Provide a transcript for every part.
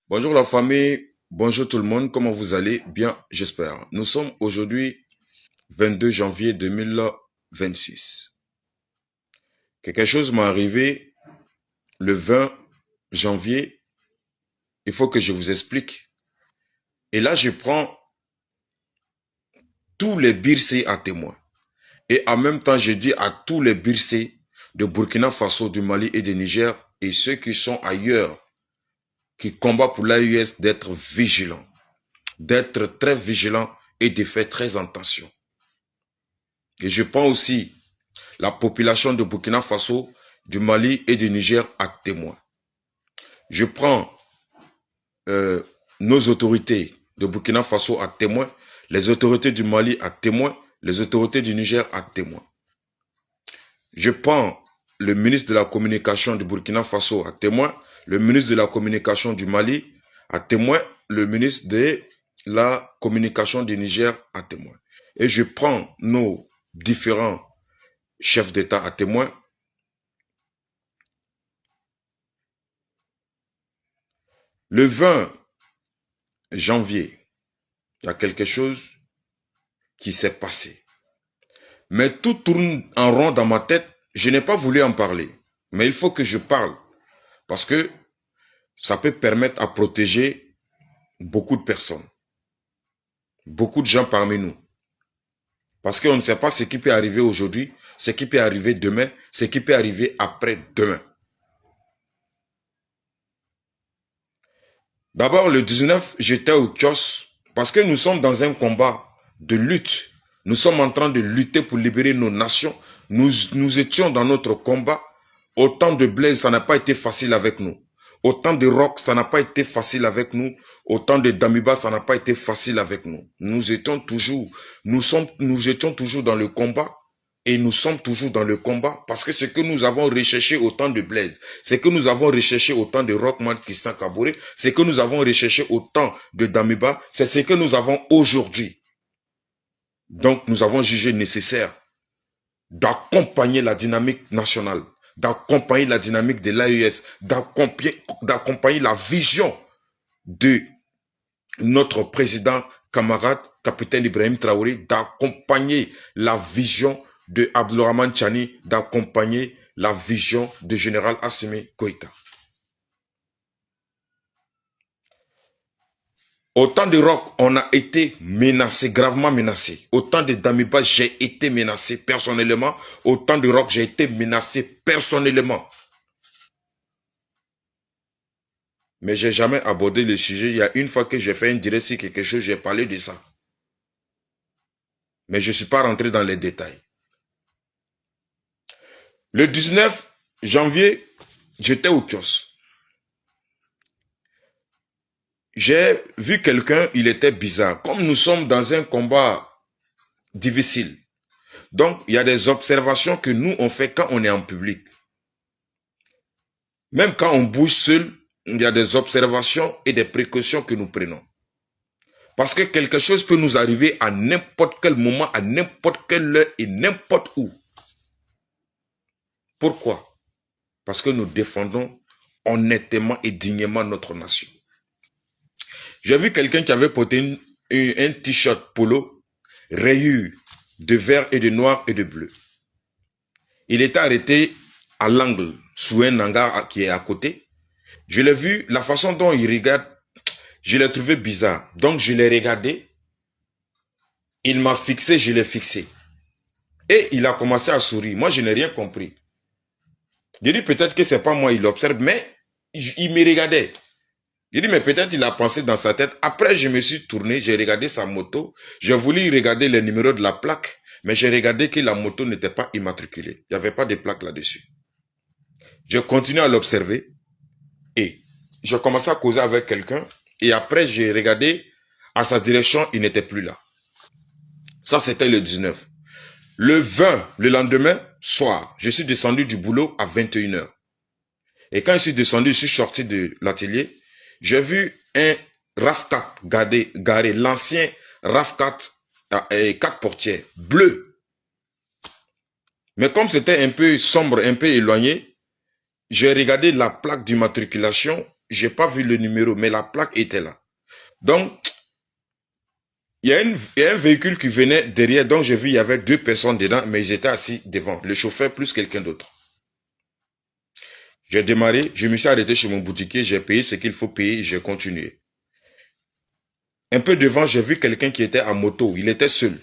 Bonjour la famille, bonjour tout le monde, comment vous allez? Bien, j'espère. Nous sommes aujourd'hui 22 janvier 2026. Quelque chose m'est arrivé le 20 janvier, il faut que je vous explique. Et là, je prends tous les Birsé à témoin. Et en même temps, je dis à tous les Birsé de Burkina Faso, du Mali et du Niger et ceux qui sont ailleurs, qui combattent pour l'AUS, d'être vigilants, d'être très vigilants et de faire très attention. Et je prends aussi la population de Burkina Faso, du Mali et du Niger à témoin. Je prends nos autorités de Burkina Faso à témoin, les autorités du Mali à témoin, les autorités du Niger à témoin. Je prends le ministre de la Communication du Burkina Faso à témoin, le ministre de la Communication du Mali à témoin, le ministre de la Communication du Niger à témoin. Et je prends nos différents chefs d'État à témoin. Le 20 janvier, il y a quelque chose qui s'est passé. Mais tout tourne en rond dans ma tête. Je n'ai pas voulu en parler. Mais il faut que je parle. Parce que ça peut permettre à protéger beaucoup de personnes. Beaucoup de gens parmi nous. Parce qu'on ne sait pas ce qui peut arriver aujourd'hui, ce qui peut arriver demain, ce qui peut arriver après-demain. D'abord, le 19, j'étais au kiosque parce que nous sommes dans un combat de lutte. Nous sommes en train de lutter pour libérer nos nations. Nous étions dans notre combat. Autant de Blaise, ça n'a pas été facile avec nous. Autant de Rock, ça n'a pas été facile avec nous. Autant de Damiba, ça n'a pas été facile avec nous. Nous étions toujours dans le combat. Et nous sommes toujours dans le combat parce que ce que nous avons recherché au temps de Blaise, ce que nous avons recherché au temps de Rockman Christian Kaboré, ce que nous avons recherché au temps de Damiba, c'est ce que nous avons aujourd'hui. Donc nous avons jugé nécessaire d'accompagner la dynamique nationale, d'accompagner la dynamique de l'AES, d'accompagner la vision de notre président, camarade, capitaine Ibrahim Traoré, d'accompagner la vision de Abdourahmane Tchani, d'accompagner la vision de général Assimi Goïta. Au temps de Rock, on a été menacé, gravement menacé. Au temps de Damiba, j'ai été menacé personnellement. Au temps de Rock, j'ai été menacé personnellement. Mais j'ai jamais abordé le sujet. Il y a une fois que j'ai fait un direct sur quelque chose, j'ai parlé de ça. Mais je ne suis pas rentré dans les détails. Le 19 janvier, j'étais au kiosque. J'ai vu quelqu'un, il était bizarre. Comme nous sommes dans un combat difficile, donc il y a des observations que nous on fait quand on est en public. Même quand on bouge seul, il y a des observations et des précautions que nous prenons. Parce que quelque chose peut nous arriver à n'importe quel moment, à n'importe quelle heure et n'importe où. Pourquoi? Parce que nous défendons honnêtement et dignement notre nation. J'ai vu quelqu'un qui avait porté un t-shirt polo rayure de vert et de noir et de bleu. Il était arrêté à l'angle sous un hangar qui est à côté. Je l'ai vu, la façon dont il regarde, je l'ai trouvé bizarre. Donc je l'ai regardé. Il m'a fixé, je l'ai fixé. Et il a commencé à sourire. Moi, je n'ai rien compris. J'ai dit peut-être que c'est pas moi, il observe, mais il me regardait. J'ai dit, mais peut-être il a pensé dans sa tête. Après, je me suis tourné, j'ai regardé sa moto. J'ai voulu regarder les numéros de la plaque, mais j'ai regardé que la moto n'était pas immatriculée. Il n'y avait pas de plaque là-dessus. J'ai continué à l'observer et j'ai commencé à causer avec quelqu'un. Et après, j'ai regardé à sa direction, il n'était plus là. Ça, c'était le 19. Le 20, le lendemain, soir, je suis descendu du boulot à 21h. Et quand je suis descendu, je suis sorti de l'atelier. J'ai vu un RAV4 garé, l'ancien RAV4 4 portières, bleu. Mais comme c'était un peu sombre, un peu éloigné, j'ai regardé la plaque d'immatriculation j'ai pas vu le numéro, mais la plaque était là. Donc, il y a un véhicule qui venait derrière, donc j'ai vu, il y avait 2 personnes dedans, mais ils étaient assis devant, le chauffeur plus quelqu'un d'autre. J'ai démarré, je me suis arrêté chez mon boutiquier, j'ai payé ce qu'il faut payer, j'ai continué. Un peu devant, j'ai vu quelqu'un qui était à moto, il était seul.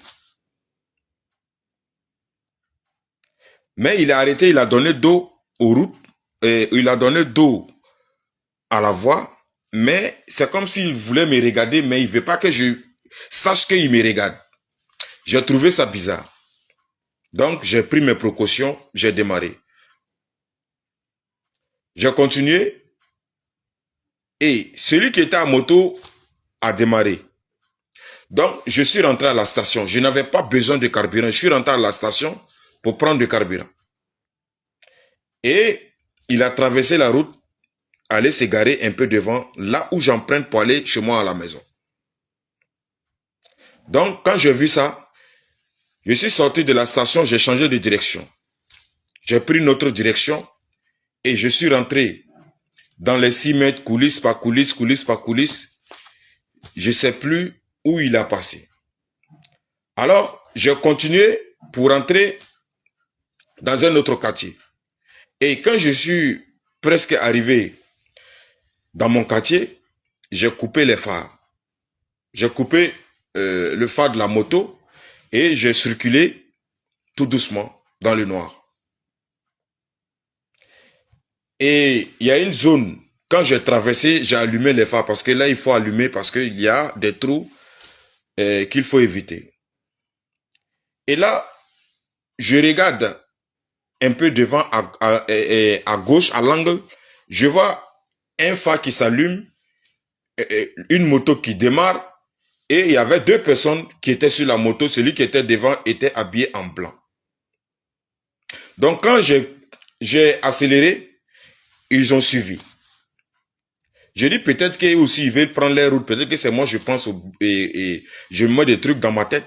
Mais il est arrêté, il a donné dos aux routes, il a donné dos à la voie, mais c'est comme s'il voulait me regarder, mais il ne veut pas que je sache qu'il me regarde. J'ai trouvé ça bizarre. Donc, j'ai pris mes précautions, j'ai démarré. J'ai continué et celui qui était à moto a démarré. Donc, je suis rentré à la station. Je n'avais pas besoin de carburant. Je suis rentré à la station pour prendre du carburant. Et il a traversé la route, allé se garer un peu devant, là où j'emprunte pour aller chez moi à la maison. Donc, quand j'ai vu ça, je suis sorti de la station, j'ai changé de direction. J'ai pris une autre direction et je suis rentré dans les 6 mètres, coulisses par coulisses, coulisses par coulisses. Je ne sais plus où il a passé. Alors, j'ai continué pour entrer dans un autre quartier. Et quand je suis presque arrivé dans mon quartier, j'ai coupé les phares. J'ai coupé le phare de la moto et j'ai circulé tout doucement dans le noir. Et il y a une zone, quand j'ai traversé, j'ai allumé les phares parce que là, il faut allumer parce qu'il y a des trous qu'il faut éviter. Et là, je regarde un peu devant à gauche, à l'angle, je vois un phare qui s'allume, une moto qui démarre, et il y avait 2 personnes qui étaient sur la moto. Celui qui était devant était habillé en blanc. Donc quand j'ai accéléré, ils ont suivi. Je dis peut-être qu'eux aussi ils veulent prendre les routes, peut-être que c'est moi je pense et je mets des trucs dans ma tête.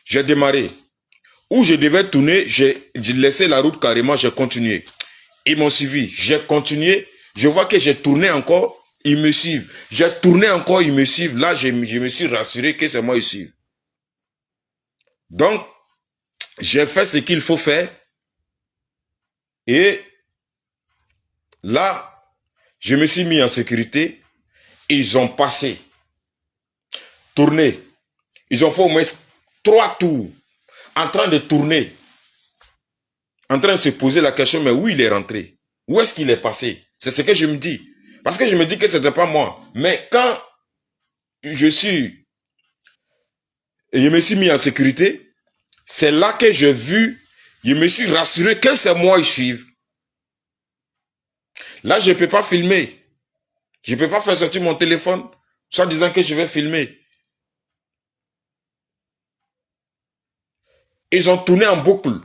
J'ai démarré. Où je devais tourner, j'ai laissé la route carrément, j'ai continué. Ils m'ont suivi, j'ai continué, je vois que j'ai tourné encore, ils me suivent. J'ai tourné encore, ils me suivent. Là, je me suis rassuré que c'est moi ils suivent. Donc, j'ai fait ce qu'il faut faire. Et là, je me suis mis en sécurité. Ils ont passé, tourné. Ils ont fait au moins 3 tours en train de tourner, en train de se poser la question, mais où il est rentré? Où est-ce qu'il est passé? C'est ce que je me dis. Parce que je me dis que ce n'était pas moi. Mais quand je me suis mis en sécurité, c'est là que j'ai vu, je me suis rassuré que c'est moi ils suivent. Là, je ne peux pas filmer. Je ne peux pas faire sortir mon téléphone, soit disant que je vais filmer. Ils ont tourné en boucle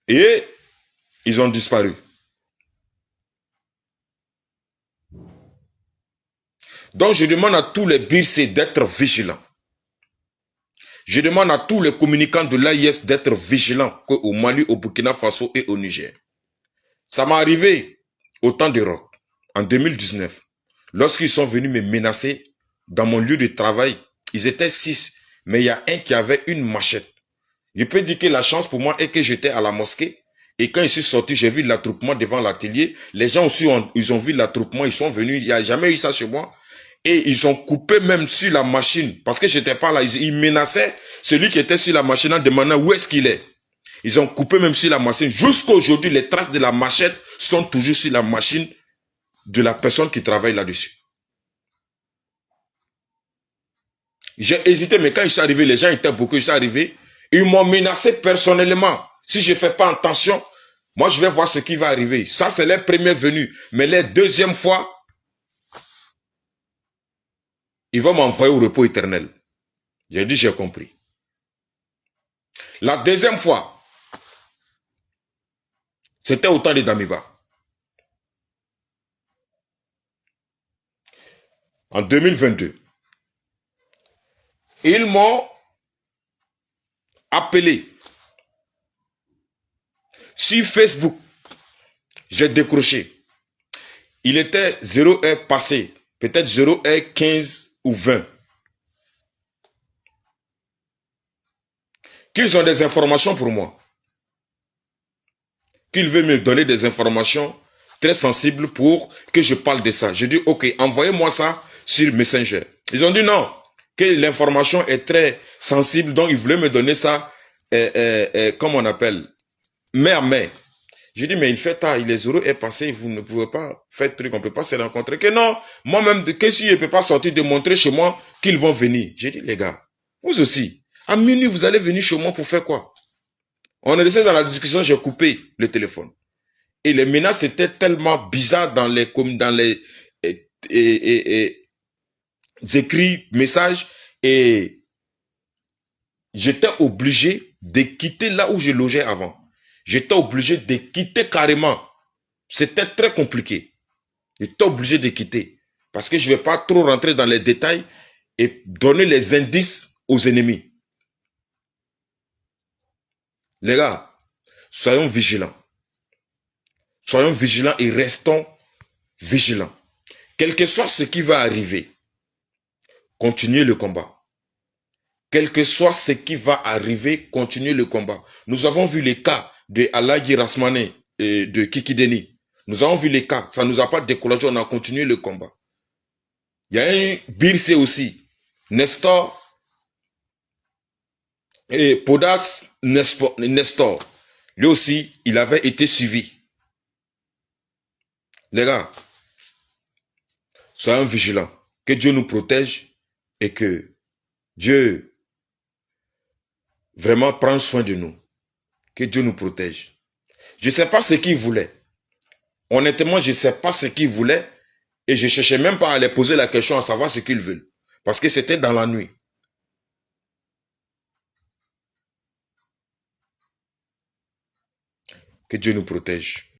et ils ont disparu. Donc, je demande à tous les BIRC d'être vigilants. Je demande à tous les communicants de l'AIS d'être vigilants au Mali, au Burkina Faso et au Niger. Ça m'est arrivé au temps de Rock, en 2019, lorsqu'ils sont venus me menacer dans mon lieu de travail. Ils étaient 6, mais il y a un qui avait une machette. Je peux dire que la chance pour moi est que j'étais à la mosquée. Et quand je suis sorti, j'ai vu l'attroupement devant l'atelier. Les gens aussi, ils ont vu l'attroupement, ils sont venus. Il n'y a jamais eu ça chez moi. Et ils ont coupé même sur la machine. Parce que j'étais pas là. Ils menaçaient celui qui était sur la machine en demandant où est-ce qu'il est. Ils ont coupé même sur la machine. Jusqu'à aujourd'hui, les traces de la machette sont toujours sur la machine de la personne qui travaille là-dessus. J'ai hésité, mais quand ils sont arrivés, les gens étaient beaucoup, ils sont arrivés. Ils m'ont menacé personnellement. Si je ne fais pas attention, moi je vais voir ce qui va arriver. Ça, c'est les premières venues. Mais les deuxièmes fois, ils vont m'envoyer au repos éternel. J'ai dit, j'ai compris. La deuxième fois, c'était au temps de Damiba. En 2022. Ils m'ont appelé sur Facebook. J'ai décroché. Il était 0 heure passé, peut-être 0 heure 15 ou 20. Qu'ils ont des informations pour moi. Qu'ils veulent me donner des informations très sensibles pour que je parle de ça. Je dis, ok, envoyez-moi ça sur Messenger. Ils ont dit non, que l'information est très sensible, donc ils voulaient me donner ça, comme on appelle, main à main. J'ai dit, mais il fait tard, il est 0 est passé, vous ne pouvez pas faire truc, on ne peut pas se rencontrer. Que non, moi-même, que si je ne peux pas sortir de montrer chez moi qu'ils vont venir. J'ai dit, les gars, vous aussi, à minuit, vous allez venir chez moi pour faire quoi? On est resté dans la discussion, j'ai coupé le téléphone. Et les menaces étaient tellement bizarres dans les écrits, messages, et j'étais obligé de quitter là où je logeais avant. J'étais obligé de quitter carrément. C'était très compliqué. J'étais obligé de quitter. Parce que je ne vais pas trop rentrer dans les détails et donner les indices aux ennemis. Les gars, soyons vigilants. Soyons vigilants et restons vigilants. Quel que soit ce qui va arriver, continuez le combat. Quel que soit ce qui va arriver, continuez le combat. Nous avons vu les cas de Alagi Rasmane et de Kikideni. Nous avons vu les cas. Ça ne nous a pas découragé, on a continué le combat. Il y a un Birse aussi. Nestor et Podas Nestor. Lui aussi, il avait été suivi. Les gars, soyons vigilants. Que Dieu nous protège et que Dieu vraiment prenne soin de nous. Que Dieu nous protège. Je ne sais pas ce qu'il voulait. Honnêtement, je ne sais pas ce qu'ils voulaient et je ne cherchais même pas à les poser la question à savoir ce qu'ils veulent. Parce que c'était dans la nuit. Que Dieu nous protège.